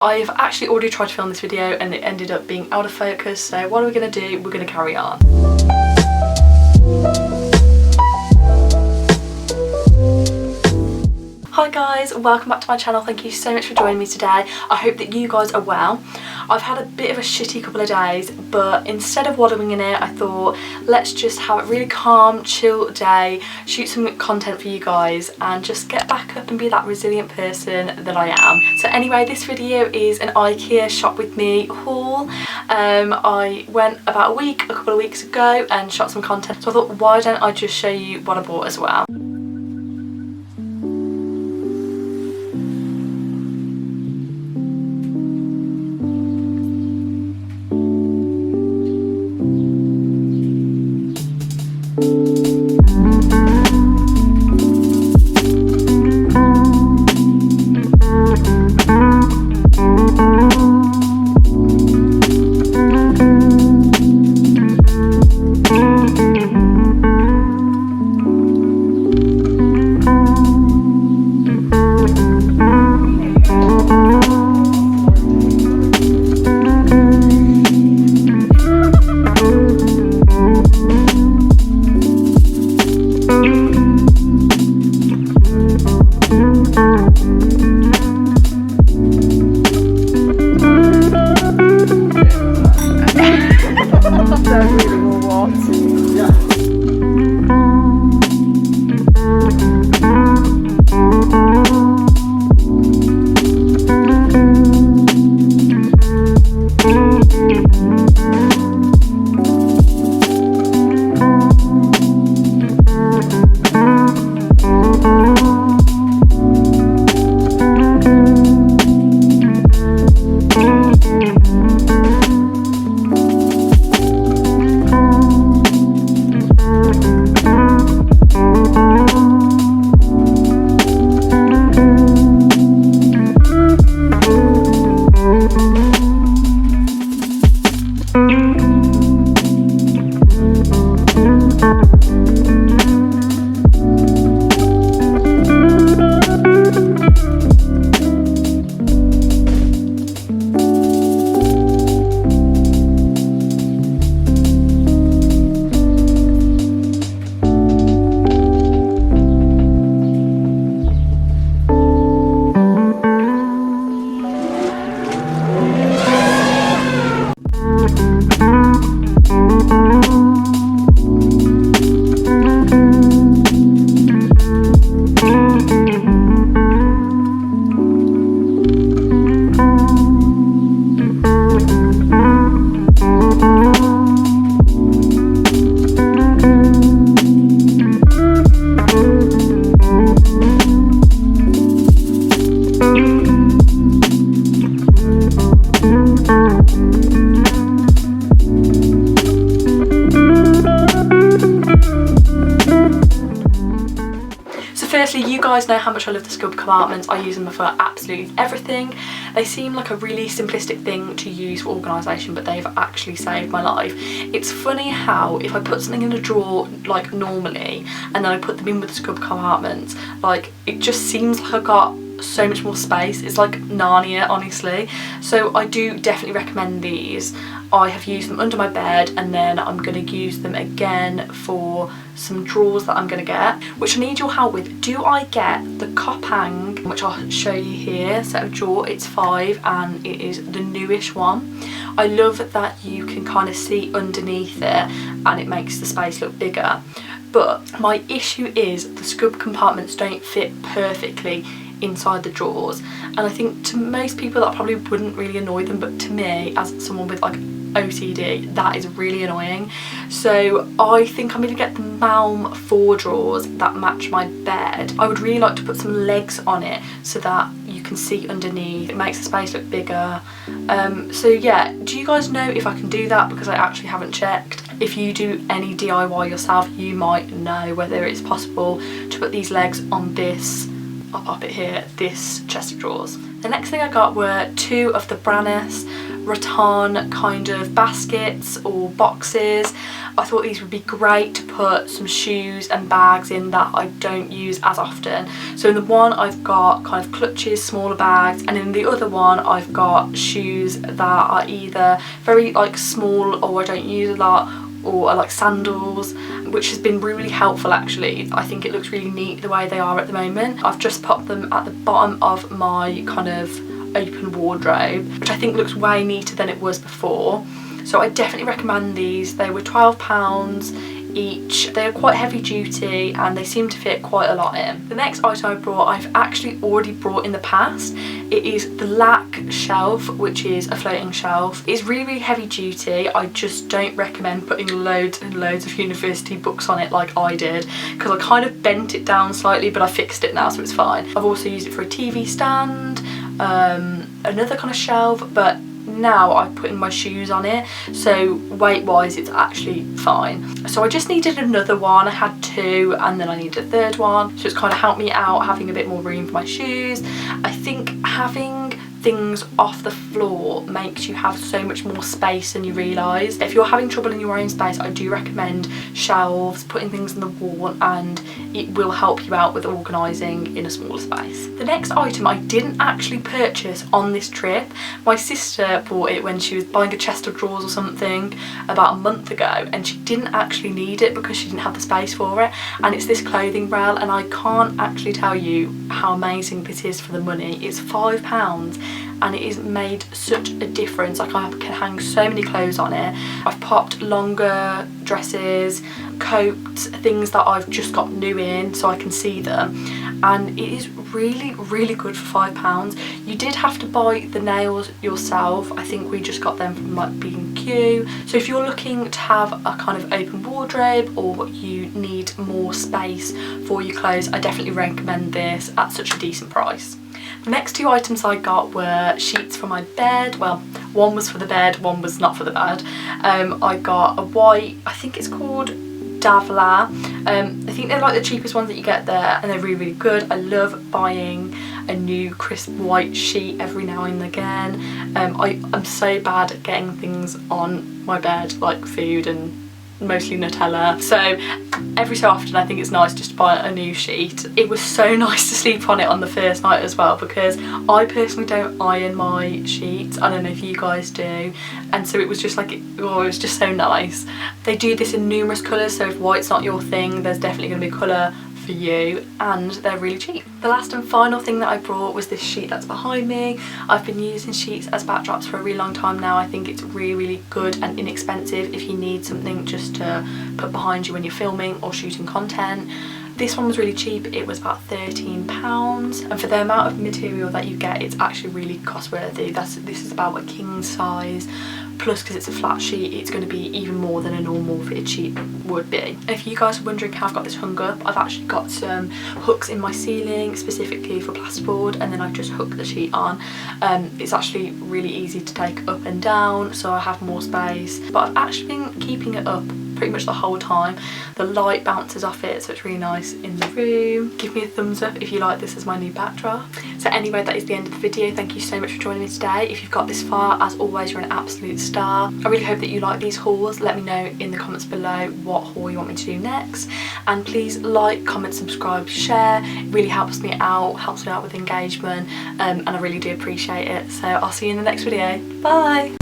I've actually already tried to film this video and it ended up being out of focus, so what are we going to do? We're going to carry on. Hi guys, welcome back to my channel. Thank you so much for joining me today. I hope that you guys are well. I've had a bit of a shitty couple of days, but instead of wallowing in it, I thought let's just have a really calm, chill day, shoot some content for you guys and just get back up and be that resilient person that I am. So anyway, this video is an Ikea shop with me haul. I went about a couple of weeks ago and shot some content, so I thought why don't I just show you what I bought as well. Firstly, you guys know how much I love the scrub compartments. I use them for absolutely everything. They seem like a really simplistic thing to use for organisation, but they've actually saved my life. It's funny how if I put something in a drawer like normally and then I put them in with the scrub compartments, like it just seems like I've got so much more space. It's like Narnia, honestly. So I do definitely recommend these. I have used them under my bed and then I'm going to use them again for some drawers that I'm going to get, which I need your help with. Do I get the Cophang, which I'll show you here, set of drawer? It's 5 and it is the newish one. I love that you can kind of see underneath it and it makes the space look bigger. But my issue is the scrub compartments don't fit perfectly inside the drawers, and I think to most people that probably wouldn't really annoy them, but to me as someone with like OCD that is really annoying. So I think I'm going to get the Malm 4 drawers that match my bed. I would really like to put some legs on it so that you can see underneath. It makes the space look bigger. So yeah, do you guys know if I can do that? Because I actually haven't checked. If you do any DIY yourself, you might know whether it's possible to put these legs on this, I'll pop it here, this chest of drawers. The next thing I got were 2 of the Brannis rattan kind of baskets or boxes. I thought these would be great to put some shoes and bags in that I don't use as often. So in the one I've got kind of clutches, smaller bags, and in the other one I've got shoes that are either very like small or I don't use a lot, or are like sandals, which has been really helpful actually. I think it looks really neat the way they are at the moment. I've just popped them at the bottom of my kind of open wardrobe, which I think looks way neater than it was before. So I definitely recommend these. They were £12 each. They are quite heavy duty and they seem to fit quite a lot in. The next item I brought, I've actually already brought in the past. It is the Lac shelf, which is a floating shelf. It's really, really heavy duty. I just don't recommend putting loads and loads of university books on it like I did, because I kind of bent it down slightly, but I fixed it now so it's fine. I've also used it for a TV stand, another kind of shelf, but now I'm putting my shoes on it, so weight wise it's actually fine. So I just needed another one. I had two and then I needed a third one, so it's kind of helped me out having a bit more room for my shoes. I think having things off the floor makes you have so much more space than you realise. If you're having trouble in your own space, I do recommend shelves, putting things on the wall, and it will help you out with organising in a smaller space. The next item I didn't actually purchase on this trip. My sister bought it when she was buying a chest of drawers or something about a month ago, and she didn't actually need it because she didn't have the space for it, and it's this clothing rail, and I can't actually tell you how amazing this is for the money. It's £5 and it has made such a difference. Like, I can hang so many clothes on it. I've popped longer dresses, coats, things that I've just got new in so I can see them, and it is really, really good for £5. You did have to buy the nails yourself. I think we just got them from like B&Q. So if you're looking to have a kind of open wardrobe or you need more space for your clothes, I definitely recommend this at such a decent price. The next two items I got were sheets for my bed. Well, one was for the bed, one was not for the bed. I got a white, I think it's called Davla. I think they're like the cheapest ones that you get there, and they're really, really good. I love buying a new crisp white sheet every now and again. I'm so bad at getting things on my bed, like food and mostly Nutella, so every so often I think it's nice just to buy a new sheet. It was so nice to sleep on it on the first night as well, because I personally don't iron my sheets. I don't know if you guys do, and so it was just like, it was just so nice. They do this in numerous colours, so if white's not your thing, there's definitely going to be a colour for you, and they're really cheap. The last and final thing that I brought was this sheet that's behind me. I've been using sheets as backdrops for a really long time now. I think it's really, really good and inexpensive if you need something just to put behind you when you're filming or shooting content. This one was really cheap. It was about £13, and for the amount of material that you get, it's actually really cost worthy. This is about a king size, plus because it's a flat sheet, it's going to be even more than a normal fitted sheet would be. And if you guys are wondering how I've got this hung up, I've actually got some hooks in my ceiling specifically for plasterboard, and then I've just hooked the sheet on. It's actually really easy to take up and down, so I have more space, but I've actually been keeping it up pretty much the whole time. The light bounces off it, so it's really nice in the room. Give me a thumbs up if you like this as my new backdrop. So anyway, that is the end of the video. Thank you so much for joining me today. If you've got this far, as always, you're an absolute star. I really hope that you like these hauls. Let me know in the comments below what haul you want me to do next, and please like, comment, subscribe, share. It really helps me out with engagement, and I really do appreciate it. So I'll see you in the next video. Bye.